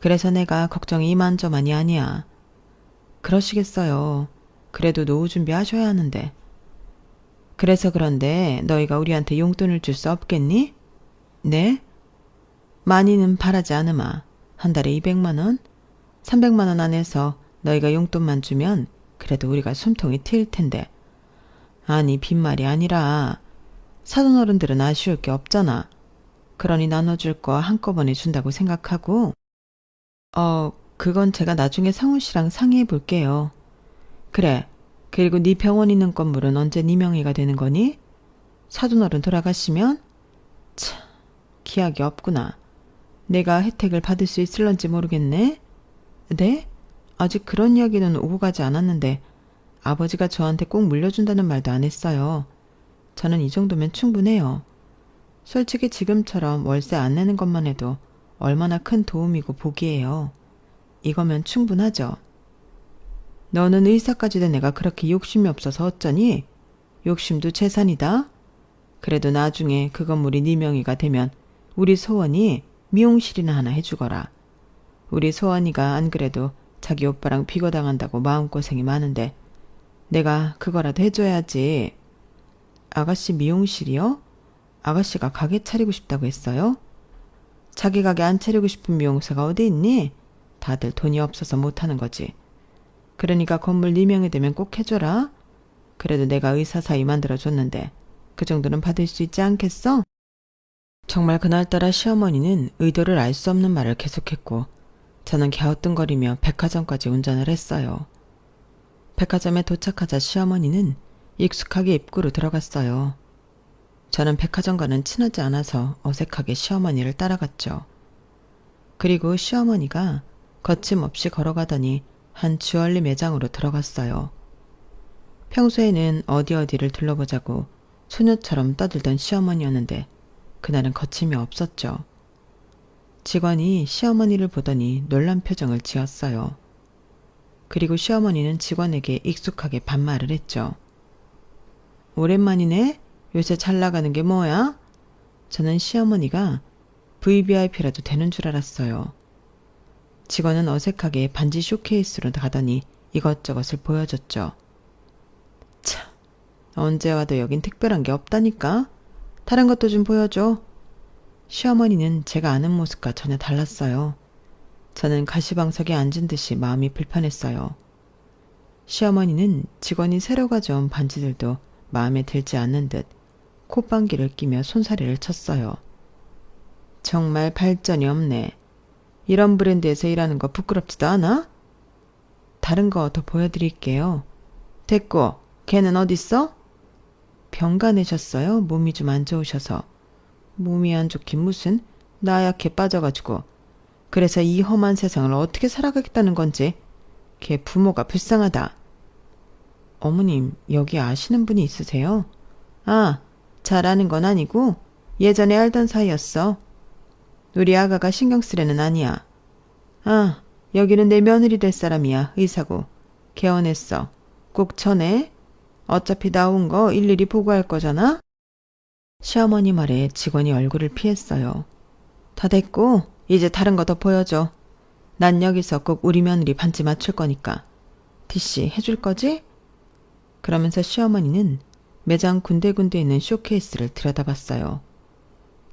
Speaker 1: 그래서 내가 걱정이 이만저만이 아니야. 그러시겠어요. 그래도 노후 준비하셔야 하는데. 그래서 그런데 너희가 우리한테 용돈을 줄 수 없겠니? 네? 많이는 바라지 않으마. 한 달에 200만 원? 300만 원 안에서 너희가 용돈만 주면 그래도 우리가 숨통이 트일 텐데. 아니 빈말이 아니라 사돈 어른들은 아쉬울 게 없잖아. 그러니 나눠줄 거 한꺼번에 준다고 생각하고. 그건 제가 나중에 상훈 씨랑 상의해 볼게요. 그래. 그리고 네 병원 있는 건물은 언제 네 명의가 되는 거니? 사돈 어른 돌아가시면? 참, 기약이 없구나. 내가 혜택을 받을 수 있을런지 모르겠네. 네? 아직 그런 이야기는 오고 가지 않았는데 아버지가 저한테 꼭 물려준다는 말도 안 했어요. 저는 이 정도면 충분해요. 솔직히 지금처럼 월세 안 내는 것만 해도 얼마나 큰 도움이고 복이에요. 이거면 충분하죠. 너는 의사까지 된 애가 그렇게 욕심이 없어서 어쩌니? 욕심도 재산이다. 그래도 나중에 그 건물이 네 명의가 되면 우리 소원이 미용실이나 하나 해주거라. 우리 소원이가 안 그래도 자기 오빠랑 비거당한다고 마음고생이 많은데 내가 그거라도 해줘야지. 아가씨 미용실이요? 아가씨가 가게 차리고 싶다고 했어요? 자기 가게 안 차리고 싶은 미용사가 어디 있니? 다들 돈이 없어서 못하는 거지. 그러니까 건물 네 명이 되면 꼭 해줘라. 그래도 내가 의사 사위 만들어줬는데 그 정도는 받을 수 있지 않겠어? 정말 그날따라 시어머니는 의도를 알 수 없는 말을 계속했고 저는 갸우뚱거리며 백화점까지 운전을 했어요. 백화점에 도착하자 시어머니는 익숙하게 입구로 들어갔어요. 저는 백화점과는 친하지 않아서 어색하게 시어머니를 따라갔죠. 그리고 시어머니가 거침없이 걸어가더니 한 주얼리 매장으로 들어갔어요. 평소에는 어디를 둘러보자고 소녀처럼 떠들던 시어머니였는데 그날은 거침이 없었죠. 직원이 시어머니를 보더니 놀란 표정을 지었어요. 그리고 시어머니는 직원에게 익숙하게 반말을 했죠. 오랜만이네? 요새 잘 나가는 게 뭐야? 저는 시어머니가 VVIP라도 되는 줄 알았어요. 직원은 어색하게 반지 쇼케이스로 가더니 이것저것을 보여줬죠. 참, 언제 와도 여긴 특별한 게 없다니까? 다른 것도 좀 보여줘. 시어머니는 제가 아는 모습과 전혀 달랐어요. 저는 가시방석에 앉은 듯이 마음이 불편했어요. 시어머니는 직원이 새로 가져온 반지들도 마음에 들지 않는 듯 콧방귀를 끼며 손사래를 쳤어요. 정말 발전이 없네. 이런 브랜드에서 일하는 거 부끄럽지도 않아? 다른 거 더 보여드릴게요. 됐고, 걔는 어딨어? 병가 내셨어요? 몸이 좀 안 좋으셔서. 몸이 안 좋긴 무슨, 나약해 빠져가지고. 그래서 이 험한 세상을 어떻게 살아가겠다는 건지. 걔 부모가 불쌍하다. 어머님, 여기 아시는 분이 있으세요? 아, 잘 아는 건 아니고 예전에 알던 사이였어. 우리 아가가 신경 쓰려는 아니야. 아, 여기는 내 며느리 될 사람이야. 의사고. 개원했어. 꼭 전해. 어차피 나온 거 일일이 보고할 거잖아. 시어머니 말에 직원이 얼굴을 피했어요. 다 됐고 이제 다른 거 더 보여줘. 난 여기서 꼭 우리 며느리 반지 맞출 거니까. 디씨 해줄 거지? 그러면서 시어머니는 매장 군데군데 있는 쇼케이스를 들여다봤어요.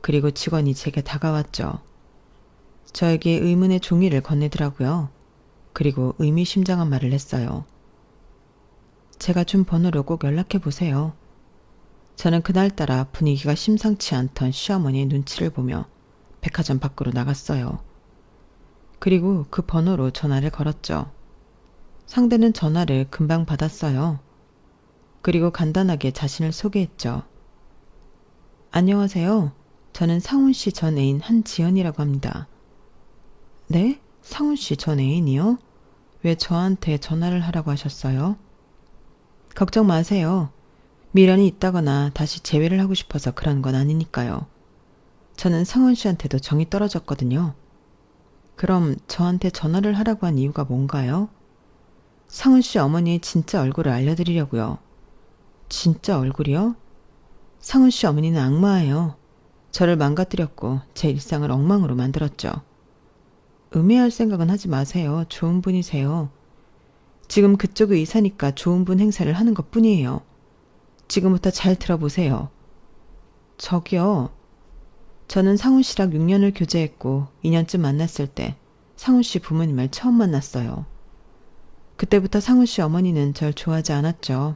Speaker 1: 그리고 직원이 제게 다가왔죠. 저에게 의문의 종이를 건네더라고요. 그리고 의미심장한 말을 했어요. 제가 준 번호로 꼭 연락해 보세요. 저는 그날따라 분위기가 심상치 않던 시어머니의 눈치를 보며 백화점 밖으로 나갔어요. 그리고 그 번호로 전화를 걸었죠. 상대는 전화를 금방 받았어요. 그리고 간단하게 자신을 소개했죠. 안녕하세요. 저는 상훈 씨 전 애인 한지연이라고 합니다. 네? 상훈 씨 전 애인이요? 왜 저한테 전화를 하라고 하셨어요? 걱정 마세요. 미련이 있다거나 다시 재회를 하고 싶어서 그런 건 아니니까요. 저는 상훈 씨한테도 정이 떨어졌거든요. 그럼 저한테 전화를 하라고 한 이유가 뭔가요? 상훈 씨 어머니의 진짜 얼굴을 알려드리려고요. 진짜 얼굴이요? 상훈 씨 어머니는 악마예요. 저를 망가뜨렸고 제 일상을 엉망으로 만들었죠. 음해할 생각은 하지 마세요. 좋은 분이세요. 지금 그쪽 의사니까 좋은 분 행세를 하는 것 뿐이에요. 지금부터 잘 들어보세요. 저기요. 저는 상훈 씨랑 6년을 교제했고 2년쯤 만났을 때 상훈 씨 부모님을 처음 만났어요. 그때부터 상훈 씨 어머니는 절 좋아하지 않았죠.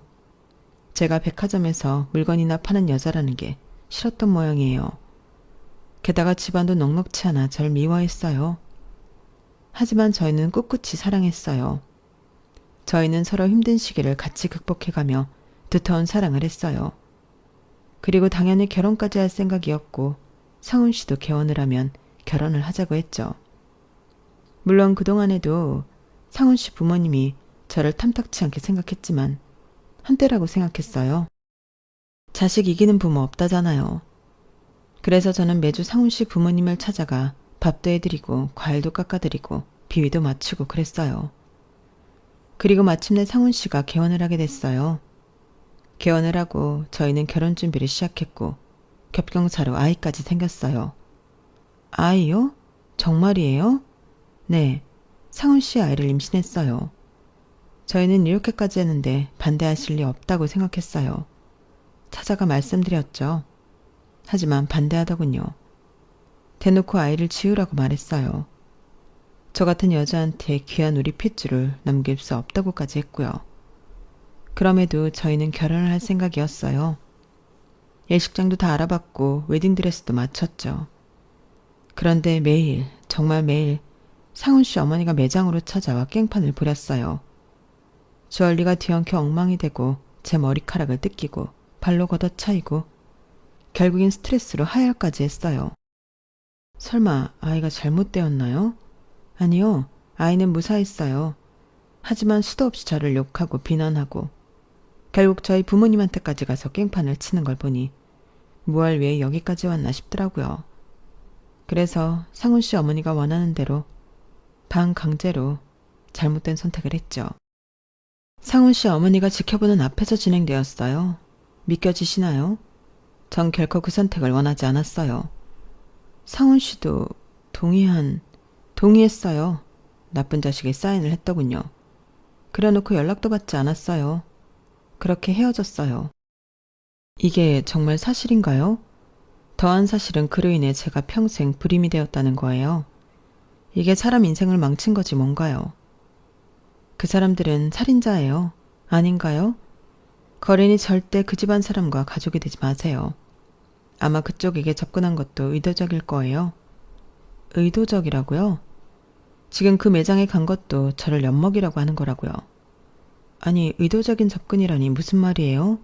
Speaker 1: 제가 백화점에서 물건이나 파는 여자라는 게 싫었던 모양이에요. 게다가 집안도 넉넉치 않아 절 미워했어요. 하지만 저희는 꿋꿋이 사랑했어요. 저희는 서로 힘든 시기를 같이 극복해가며 두터운 사랑을 했어요. 그리고 당연히 결혼까지 할 생각이었고 상훈 씨도 개원을 하면 결혼을 하자고 했죠. 물론 그동안에도 상훈 씨 부모님이 저를 탐탁치 않게 생각했지만 한때라고 생각했어요. 자식 이기는 부모 없다잖아요. 그래서 저는 매주 상훈 씨 부모님을 찾아가 밥도 해드리고 과일도 깎아드리고 비위도 맞추고 그랬어요. 그리고 마침내 상훈 씨가 개원을 하게 됐어요. 개원을 하고 저희는 결혼 준비를 시작했고 겹경사로 아이까지 생겼어요. 아이요? 정말이에요? 네, 상훈 씨 아이를 임신했어요. 저희는 이렇게까지 했는데 반대하실 리 없다고 생각했어요. 찾아가 말씀드렸죠. 하지만 반대하더군요. 대놓고 아이를 지으라고 말했어요. 저 같은 여자한테 귀한 우리 핏줄을 남길 수 없다고까지 했고요. 그럼에도 저희는 결혼을 할 생각이었어요. 예식장도 다 알아봤고 웨딩드레스도 맞췄죠. 그런데 매일, 정말 매일 상훈 씨 어머니가 매장으로 찾아와 깽판을 부렸어요. 주얼리가 뒤엉켜 엉망이 되고 제 머리카락을 뜯기고 발로 걷어차이고 결국엔 스트레스로 하혈까지 했어요. 설마 아이가 잘못되었나요? 아니요. 아이는 무사했어요. 하지만 수도 없이 저를 욕하고 비난하고 결국 저희 부모님한테까지 가서 깽판을 치는 걸 보니 무얼 위해 여기까지 왔나 싶더라고요. 그래서 상훈 씨 어머니가 원하는 대로 반강제로 잘못된 선택을 했죠. 상훈 씨 어머니가 지켜보는 앞에서 진행되었어요. 믿겨지시나요? 전 결코 그 선택을 원하지 않았어요. 상훈 씨도 동의했어요. 나쁜 자식이 사인을 했더군요. 그래놓고 연락도 받지 않았어요. 그렇게 헤어졌어요. 이게 정말 사실인가요? 더한 사실은 그로 인해 제가 평생 불임이 되었다는 거예요. 이게 사람 인생을 망친 거지 뭔가요? 그 사람들은 살인자예요. 아닌가요? 거린이 절대 그 집안 사람과 가족이 되지 마세요. 아마 그쪽에게 접근한 것도 의도적일 거예요. 의도적이라고요? 지금 그 매장에 간 것도 저를 엿먹이라고 하는 거라고요. 아니, 의도적인 접근이라니 무슨 말이에요?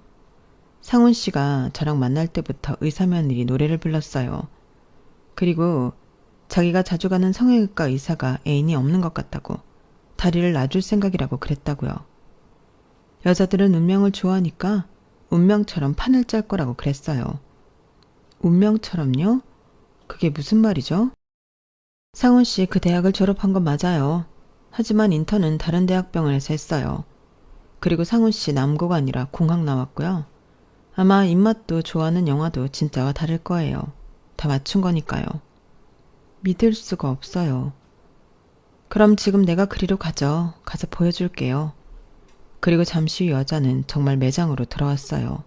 Speaker 1: 상훈 씨가 저랑 만날 때부터 의사며느리 노래를 불렀어요. 그리고 자기가 자주 가는 성형외과 의사가 애인이 없는 것 같다고 다리를 놔줄 생각이라고 그랬다고요. 여자들은 운명을 좋아하니까 운명처럼 판을 짤 거라고 그랬어요. 운명처럼요? 그게 무슨 말이죠? 상훈 씨 그 대학을 졸업한 건 맞아요. 하지만 인턴은 다른 대학병원에서 했어요. 그리고 상훈 씨 남고가 아니라 공학 나왔고요. 아마 입맛도 좋아하는 영화도 진짜와 다를 거예요. 다 맞춘 거니까요. 믿을 수가 없어요. 그럼 지금 내가 그리로 가죠. 가서 보여줄게요. 그리고 잠시 후 여자는 정말 매장으로 들어왔어요.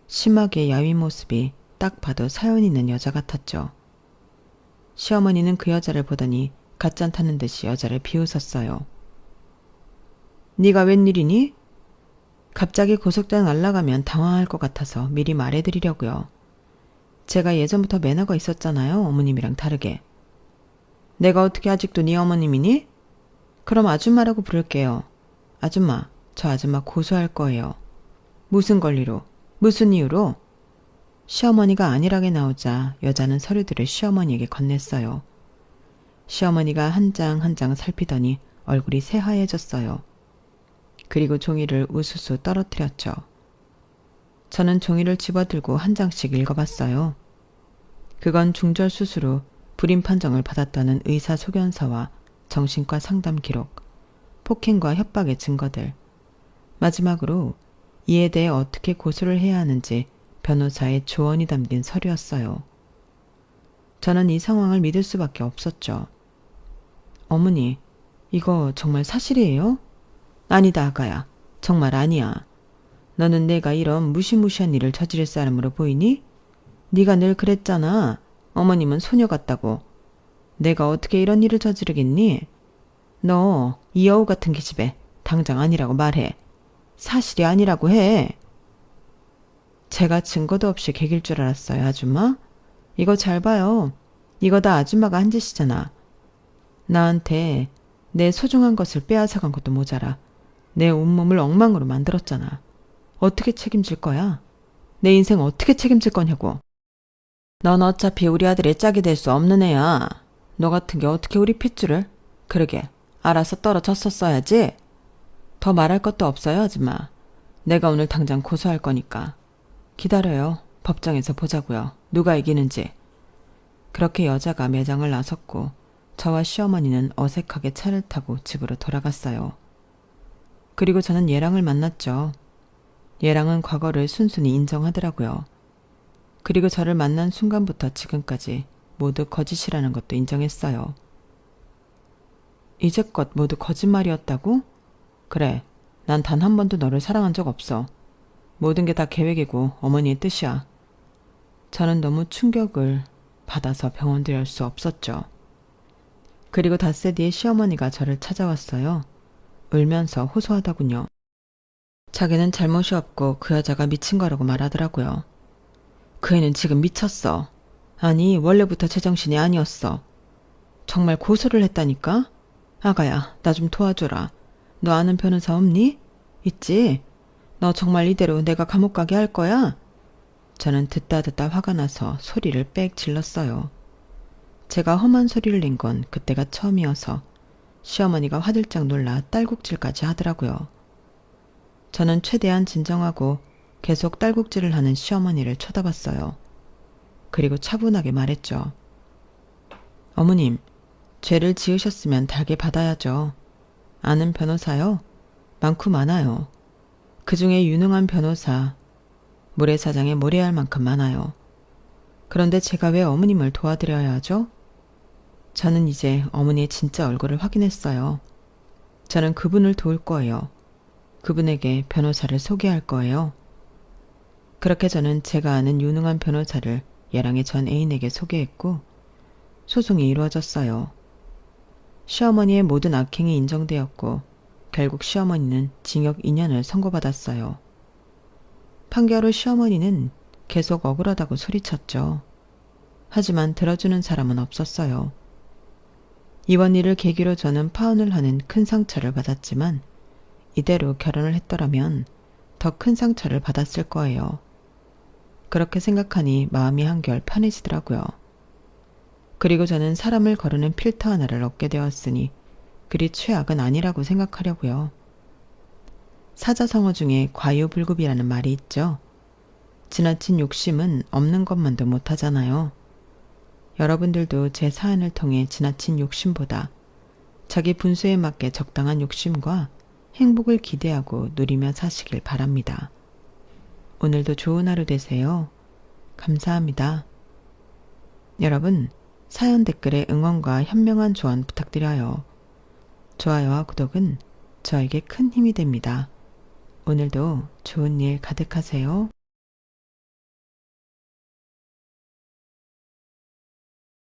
Speaker 1: 심하게 야윈 모습이 딱 봐도 사연 있는 여자 같았죠. 시어머니는 그 여자를 보더니 갓잔 타는 듯이 여자를 비웃었어요. 네가 웬일이니? 갑자기 고속장 날아가면 당황할 것 같아서 미리 말해드리려고요. 제가 예전부터 매너가 있었잖아요. 어머님이랑 다르게. 내가 어떻게 아직도 네 어머님이니? 그럼 아줌마라고 부를게요. 아줌마, 저 아줌마 고소할 거예요. 무슨 권리로? 무슨 이유로? 시어머니가 안일하게 나오자 여자는 서류들을 시어머니에게 건넸어요. 시어머니가 한 장 한 장 살피더니 얼굴이 새하얘졌어요. 그리고 종이를 우수수 떨어뜨렸죠. 저는 종이를 집어들고 한 장씩 읽어봤어요. 그건 중절 수술 후 불임 판정을 받았다는 의사 소견서와 정신과 상담 기록, 폭행과 협박의 증거들, 마지막으로 이에 대해 어떻게 고소를 해야 하는지 변호사의 조언이 담긴 서류였어요. 저는 이 상황을 믿을 수밖에 없었죠. 어머니, 이거 정말 사실이에요? 아니다, 아가야. 정말 아니야. 너는 내가 이런 무시무시한 일을 저지를 사람으로 보이니? 네가 늘 그랬잖아. 어머님은 소녀 같다고. 내가 어떻게 이런 일을 저지르겠니? 너 이 여우 같은 기집애 당장 아니라고 말해. 사실이 아니라고 해. 제가 증거도 없이 개길 줄 알았어요, 아줌마? 이거 잘 봐요. 이거 다 아줌마가 한 짓이잖아. 나한테 내 소중한 것을 빼앗아간 것도 모자라 내 온몸을 엉망으로 만들었잖아. 어떻게 책임질 거야? 내 인생 어떻게 책임질 거냐고. 넌 어차피 우리 아들의 짝이 될 수 없는 애야. 너 같은 게 어떻게 우리 핏줄을? 그러게, 알아서 떨어졌었어야지. 더 말할 것도 없어요, 아줌마. 내가 오늘 당장 고소할 거니까. 기다려요. 법정에서 보자고요. 누가 이기는지. 그렇게 여자가 매장을 나섰고 저와 시어머니는 어색하게 차를 타고 집으로 돌아갔어요. 그리고 저는 예랑을 만났죠. 예랑은 과거를 순순히 인정하더라고요. 그리고 저를 만난 순간부터 지금까지 모두 거짓이라는 것도 인정했어요. 이제껏 모두 거짓말이었다고? 그래, 난 단 한 번도 너를 사랑한 적 없어. 모든 게 다 계획이고 어머니의 뜻이야. 저는 너무 충격을 받아서 병원들일 수 없었죠. 그리고 닷새 뒤에 시어머니가 저를 찾아왔어요. 울면서 호소하더군요. 자기는 잘못이 없고 그 여자가 미친 거라고 말하더라고요. 그 애는 지금 미쳤어. 아니, 원래부터 제정신이 아니었어. 정말 고소를 했다니까? 아가야, 나 좀 도와줘라. 너 아는 변호사 없니? 있지? 너 정말 이대로 내가 감옥 가게 할 거야? 저는 듣다 화가 나서 소리를 빽 질렀어요. 제가 험한 소리를 낸 건 그때가 처음이어서 시어머니가 화들짝 놀라 딸꾹질까지 하더라고요. 저는 최대한 진정하고 계속 딸꾹질을 하는 시어머니를 쳐다봤어요. 그리고 차분하게 말했죠. 어머님, 죄를 지으셨으면 달게 받아야죠. 아는 변호사요? 많고 많아요. 그 중에 유능한 변호사, 모래사장에 모래알 만큼 많아요. 그런데 제가 왜 어머님을 도와드려야 하죠? 저는 이제 어머니의 진짜 얼굴을 확인했어요. 저는 그분을 도울 거예요. 그분에게 변호사를 소개할 거예요. 그렇게 저는 제가 아는 유능한 변호사를 예랑의 전 애인에게 소개했고 소송이 이루어졌어요. 시어머니의 모든 악행이 인정되었고 결국 시어머니는 징역 2년을 선고받았어요. 판결 후 시어머니는 계속 억울하다고 소리쳤죠. 하지만 들어주는 사람은 없었어요. 이번 일을 계기로 저는 파혼을 하는 큰 상처를 받았지만 이대로 결혼을 했더라면 더 큰 상처를 받았을 거예요. 그렇게 생각하니 마음이 한결 편해지더라고요. 그리고 저는 사람을 거르는 필터 하나를 얻게 되었으니 그리 최악은 아니라고 생각하려고요. 사자성어 중에 과유불급이라는 말이 있죠. 지나친 욕심은 없는 것만도 못하잖아요. 여러분들도 제 사연을 통해 지나친 욕심보다 자기 분수에 맞게 적당한 욕심과 행복을 기대하고 누리며 사시길 바랍니다. 오늘도 좋은 하루 되세요. 감사합니다. 여러분, 사연 댓글에 응원과 현명한 조언 부탁드려요. 좋아요와 구독은 저에게 큰 힘이 됩니다. 오늘도 좋은 일 가득하세요.